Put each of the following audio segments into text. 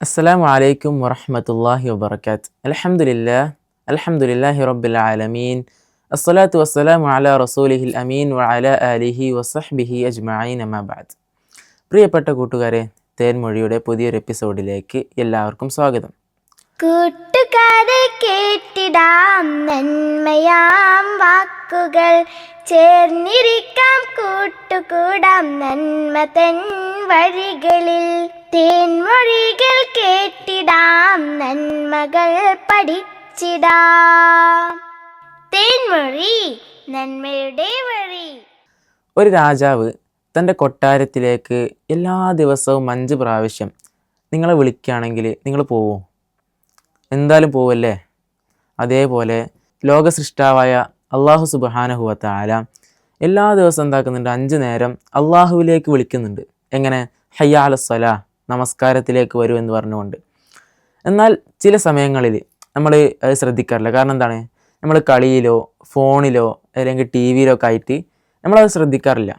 അസ്സലാമു അലൈക്കും വറഹ്മത്തുള്ളാഹി വബറകാത്ത്. അൽഹംദുലില്ലാഹി റബ്ബിൽ ആലമീൻ. അസ്സലാത്തു വസ്സലാമു അലാ റസൂലിഹിൽ അമീൻ വഅലാ ആലിഹി വസഹ്ബിഹി അജ്മഈൻ അമ്മാ ബഅദ്. പ്രിയപ്പെട്ട കൂട്ടുകാരെ, തേൻമൊഴിയുടെ പുതിയൊരു എപ്പിസോഡിലേക്ക് എല്ലാവർക്കും സ്വാഗതം. കൂട്ടുകാരെ കേട്ടിടാം നന്മയാം വാക്കുകൾ, ചേർന്നിരിക്കാം കൂട്ടുകൂടാം നന്മ തൻ വഴികളിൽ. തേൻമൊഴികൾ കേട്ടിടാം നന്മകൾ പഠിച്ചിടാം. തേൻമൊഴി നന്മയുടെ വഴി. ഒരു രാജാവ് തൻ്റെ കൊട്ടാരത്തിലേക്ക് എല്ലാ ദിവസവും 5 പ്രാവശ്യം നിങ്ങളെ വിളിക്കുകയാണെങ്കിൽ നിങ്ങൾ പോവോ? എന്തായാലും പോവല്ലേ? അതേപോലെ ലോകസൃഷ്ടാവായ അള്ളാഹു സുബ്ഹാനഹു വ തആല എല്ലാ ദിവസവും എന്താക്കുന്നുണ്ട്? 5 നേരം അള്ളാഹുവിലേക്ക് വിളിക്കുന്നുണ്ട്. എങ്ങനെ? ഹയ്യ അലസ്സലാ, നമസ്കാരത്തിലേക്ക് വരൂ എന്ന് പറഞ്ഞുകൊണ്ട്. എന്നാൽ ചില സമയങ്ങളിൽ നമ്മൾ അത് ശ്രദ്ധിക്കാറില്ല. കാരണം എന്താണ്? നമ്മൾ കളിയിലോ ഫോണിലോ അല്ലെങ്കിൽ ടി വിയിലോ ഒക്കെ ആയിട്ട് നമ്മളത് ശ്രദ്ധിക്കാറില്ല.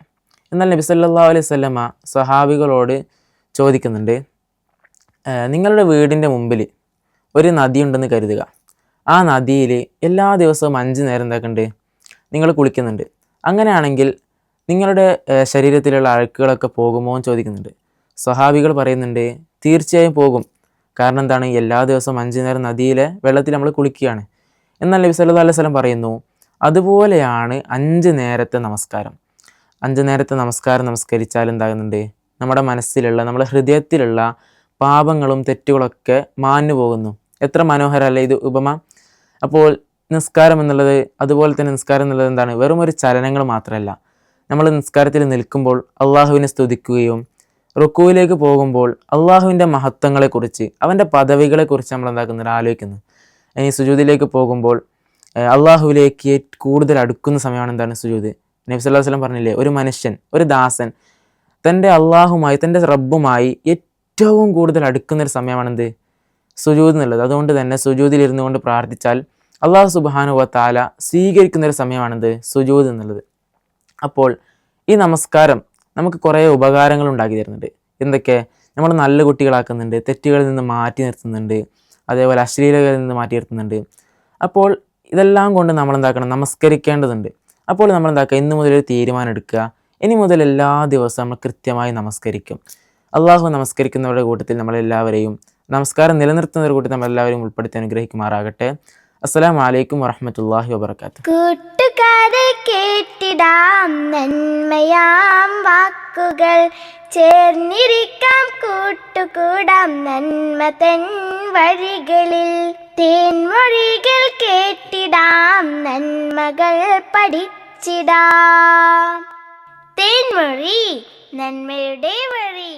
എന്നാൽ നബി സല്ലല്ലാഹു അലൈഹി വസല്ലമ സ്വഹാബികളോട് ചോദിക്കുന്നുണ്ട്, നിങ്ങളുടെ വീടിൻ്റെ മുമ്പിൽ ഒരു നദി ഉണ്ടെന്ന് കരുതുക. ആ നദിയിൽ എല്ലാ ദിവസവും 5 നേരം എന്താക്കുന്നുണ്ട്? നിങ്ങൾ കുളിക്കുന്നുണ്ട്. അങ്ങനെയാണെങ്കിൽ നിങ്ങളുടെ ശരീരത്തിലുള്ള അഴുക്കുകളൊക്കെ പോകുമോ എന്ന് ചോദിക്കുന്നുണ്ട്. സ്വഹാബികൾ പറയുന്നുണ്ട്, തീർച്ചയായും പോകും. കാരണം എന്താണ്? എല്ലാ ദിവസവും 5 നേരം നദിയിലെ വെള്ളത്തിൽ നമ്മൾ കുളിക്കുകയാണ്. എന്നാൽ നബി സല്ലല്ലാഹു അലൈഹി വസല്ലം പറയുന്നു, അതുപോലെയാണ് 5 നേരത്തെ നമസ്കാരം. 5 നേരത്തെ നമസ്കരിച്ചാൽ എന്താകുന്നുണ്ട്? നമ്മുടെ മനസ്സിലുള്ള, നമ്മുടെ ഹൃദയത്തിലുള്ള പാപങ്ങളും തെറ്റുകളൊക്കെ മാഞ്ഞു പോകുന്നു. എത്ര മനോഹരമല്ലേ ഇത് ഉപമ? അപ്പോൾ നിസ്കാരം എന്നുള്ളത്, അതുപോലെ തന്നെ നിസ്കാരം എന്നുള്ളത് എന്താണ്? വെറും ഒരു ചലനങ്ങൾ മാത്രമല്ല. നമ്മൾ നിസ്കാരത്തിൽ നിൽക്കുമ്പോൾ അള്ളാഹുവിനെ സ്തുതിക്കുകയും റുക്കൂയിലേക്ക് പോകുമ്പോൾ അള്ളാഹുവിൻ്റെ മഹത്വങ്ങളെക്കുറിച്ച്, അവൻ്റെ പദവികളെക്കുറിച്ച് നമ്മൾ എന്താക്കുന്നുണ്ട്? ആലോചിക്കുന്നു. ഇനി സുജൂദിലേക്ക് പോകുമ്പോൾ അള്ളാഹുവിലേക്ക് കൂടുതൽ അടുക്കുന്ന സമയമാണ് എന്താണ്? സുജൂദ്. നബി സല്ലല്ലാഹു അലൈഹി വസല്ലം പറഞ്ഞില്ലേ, ഒരു മനുഷ്യൻ, ഒരു ദാസൻ തൻ്റെ അള്ളാഹുമായി, തൻ്റെ റബ്ബുമായി ഏറ്റവും കൂടുതൽ അടുക്കുന്നൊരു സമയമാണെന്ത്? സുജൂദ് എന്നുള്ളത്. അതുകൊണ്ട് തന്നെ സുജൂദിൽ ഇരുന്നു കൊണ്ട് പ്രാർത്ഥിച്ചാൽ അള്ളാഹു സുബ്ഹാനഹു വ തആല സ്വീകരിക്കുന്നൊരു സമയമാണെന്ത്? സുജൂദ് എന്നുള്ളത്. അപ്പോൾ ഈ നമസ്കാരം നമുക്ക് കുറേ ഉപകാരങ്ങൾ ഉണ്ടാക്കി തരുന്നുണ്ട്. എന്തൊക്കെ? നമ്മൾ നല്ല കുട്ടികളാക്കുന്നുണ്ട്, തെറ്റുകളിൽ നിന്ന് മാറ്റി നിർത്തുന്നുണ്ട്, അതേപോലെ അശ്ലീലതകളിൽ നിന്ന് മാറ്റി നിർത്തുന്നുണ്ട്. അപ്പോൾ ഇതെല്ലാം കൊണ്ട് നമ്മൾ എന്താക്കണം? നമസ്കരിക്കേണ്ടതുണ്ട്. അപ്പോൾ നമ്മൾ എന്താക്കുക? ഇന്ന് മുതൽ ഒരു തീരുമാനം എടുക്കുക. ഇനി മുതൽ എല്ലാ ദിവസവും നമ്മൾ കൃത്യമായി നമസ്കരിക്കും. അള്ളാഹു നമസ്കരിക്കുന്നവരുടെ കൂട്ടത്തിൽ നമ്മളെല്ലാവരെയും, നമസ്കാരം നിലനിർത്തുന്നവരുടെ കൂട്ടത്തിൽ നമ്മളെല്ലാവരെയും ഉൾപ്പെടുത്തി അനുഗ്രഹിക്കുമാറാകട്ടെ. അസ്സലാമു അലൈക്കും വറഹ്മത്തുള്ളാഹി വബറകാത്ത്. കൂട്ടുകാരെ കേട്ടിടാം നന്മയാം വാക്കുകൾ, ചേർന്നിരിക്കാം കൂട്ടുകൂടാം നന്മ തൻ വഴികളിൽ. തേൻമൊഴികൾ കേട്ടിടാം നന്മകൾ പഠിച്ചിടാം. തേൻമൊഴി നന്മയുടെ വഴി.